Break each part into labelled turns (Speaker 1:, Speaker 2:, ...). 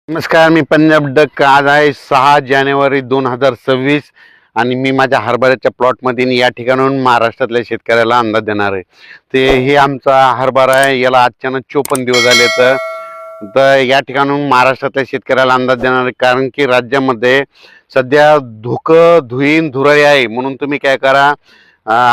Speaker 1: नमस्कार, मी पंजाब डक. आज आहे 6 जानेवारी 2026 आणि मी माझ्या हरभऱ्याच्या प्लॉटमध्ये या ठिकाणाहून महाराष्ट्रातल्या शेतकऱ्याला अंदाज देणार आहे. हे आमचा हरभरा आहे, याला अचानक 54 दिवस झाले. तर या ठिकाणाहून महाराष्ट्रातल्या शेतकऱ्याला अंदाज देणार आहे, कारण की राज्यामध्ये सध्या धुईन धुराई आहे. म्हणून तुम्ही काय करा,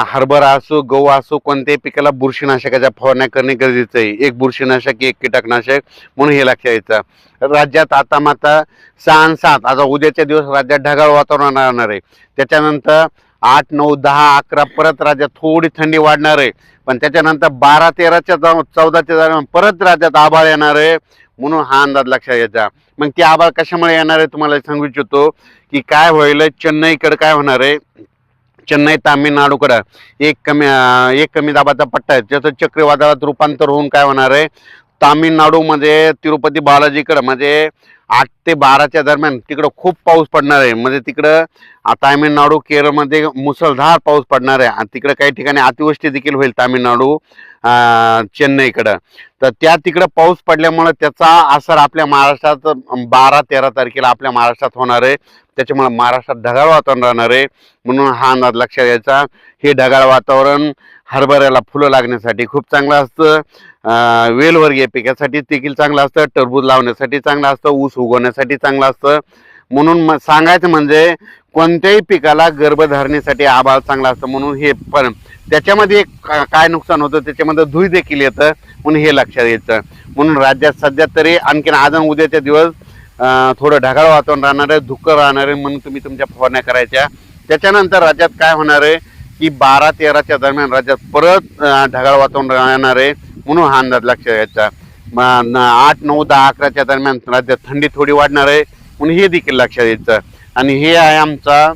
Speaker 1: हरभरा असो गहू असो कोणत्याही पिकाला बुरशीनाशकाच्या फवारण्या करणे गरजेचं आहे. एक बुरशीनाशक एक कीटकनाशक, म्हणून हे लक्षात घ्यायचं. राज्यात आता मात्र 6 आणि 7 आता उद्याच्या दिवस राज्यात ढगाळ वातावरण राहणार आहे. त्याच्यानंतर 8, 9, 10, 11 परत राज्यात थोडी थंडी वाढणार आहे. पण त्याच्यानंतर 12, 13च्या 14च्या दरम्यान परत राज्यात आभाळ येणार आहे. म्हणून हा अंदाज लक्षात घ्यायचा. मग ते आभाळ कशामुळे येणार आहे तुम्हाला सांगू इच्छितो की काय होईल. चेन्नईकडे काय होणार आहे, चेन्नई तामिळनाडूकडं एक कमी दाबाचा पट्टा आहे, त्याचं चक्रीवादळात रूपांतर होऊन काय होणार आहे, तामिळनाडूमध्ये तिरुपती बालाजीकडं म्हणजे 8 ते 12च्या दरम्यान तिकडं खूप पाऊस पडणार आहे. म्हणजे तिकडं तामिळनाडू केरळमध्ये मुसळधार पाऊस पडणार आहे आणि तिकडं काही ठिकाणी अतिवृष्टी देखील होईल तामिळनाडू चेन्नईकडं. तर त्या तिकडं पाऊस पडल्यामुळे त्याचा असर आपल्या महाराष्ट्रात 12-13 तारखेला आपल्या महाराष्ट्रात होणार आहे. त्याच्यामुळे महाराष्ट्रात ढगाळ वातावरण राहणार आहे. म्हणून हा अंदाज लक्षात घ्यायचा. हे ढगाळ वातावरण हरभऱ्याला फुलं लागण्यासाठी खूप चांगलं असतं, वेलवर्गीय पिकासाठी देखील चांगलं असतं, टरबूज लावण्यासाठी चांगलं असतं, ऊस उगवण्यासाठी चांगलं असतं. म्हणून सांगायचं म्हणजे कोणत्याही पिकाला गर्भधारणेसाठी आभाळ चांगला असतं. म्हणून हे पण त्याच्यामध्ये काय नुकसान होतं, त्याच्यामध्ये धुई देखील येतं. म्हणून हे लक्षात घ्यायचं. म्हणून राज्यात सध्या तरी आणखीन आज आणि उद्याच्या दिवस थोडं ढगाळ वातावरण राहणार आहे, धुकं राहणार आहे. म्हणून तुम्ही तुमच्या फवारण्या करायच्या. त्याच्यानंतर राज्यात काय होणार आहे की 12-13च्या दरम्यान राज्यात परत ढगाळ वातावरण राहणार आहे. म्हणून हा अंदाज लक्षात घ्यायचा. 8, 9, 10, 11च्या दरम्यान राज्यात थंडी थोडी वाढणार आहे. म्हणून हे देखील लक्षात घ्यायचं. आणि हे आहे आमचा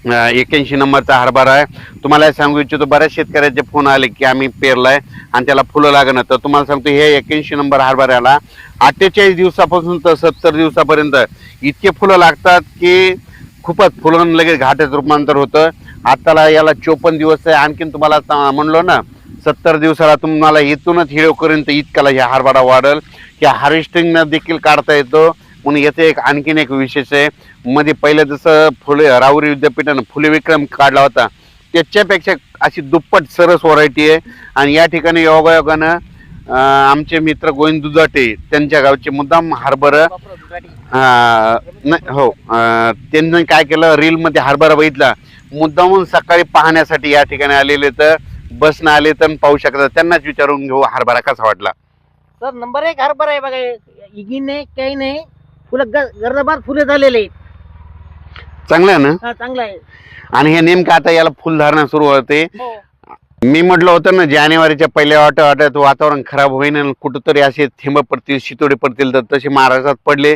Speaker 1: 81 नंबरचा हरभरा आहे. तुम्हाला सांगू इच्छितो, बऱ्याच शेतकऱ्याचे फोन आले की आम्ही पेरलाय आणि त्याला फुलं लागणार. तर तुम्हाला सांगतो, हे 81 नंबर हरभऱ्याला 48 दिवसापासून तर 70 दिवसापर्यंत इतके फुलं लागतात की खूपच फुलं लगेच घाटात रूपांतर होतं. आताला याला 54 दिवस आहे. आणखीन तुम्हाला म्हणलो ना, 70 दिवसाला तुम्हाला इथूनच हिरवपर्यंत इतकाला हे हरभरा वाढेल. ह्या हार्वेस्टिंगनं देखील काढता येतो. म्हणून याचं आणखीन एक विशेष आहे. मध्ये पहिलं जसं राहुरी विद्यापीठानं फुले विक्रम काढला होता, त्याच्यापेक्षा अशी दुप्पट सरस व्हरायटी आहे. आणि या ठिकाणी योगायोगानं आमचे मित्र गोविंद दुधाटे त्यांच्या गावचे मुद्दाम हरभरा हो त्यांनी काय केलं, रीलमध्ये हरभरा बघितला, मुद्दामून सकाळी पाहण्यासाठी या ठिकाणी आलेले. तर बसनं आले तर पाहू शकतात. त्यांनाच विचारून घेऊ हरभरा कसा वाटला.
Speaker 2: सर नंबर 1 हरभरा आहे बघा. इगिन नाही काही नाही, फुलं गर्दबार फुले झालेले आहेत.
Speaker 1: चांगलं आहे ना?
Speaker 2: हा चांगला आहे.
Speaker 1: आणि हे नेमकं आता याला फुलधारणा सुरू होते. मी म्हटलं होतं ना, जानेवारीच्या पहिल्या आठवड्यात वातावरण खराब होईन आणि कुठंतरी असे थेंब पडतील, शितोडे पडतील. तर तसे महाराष्ट्रात पडले.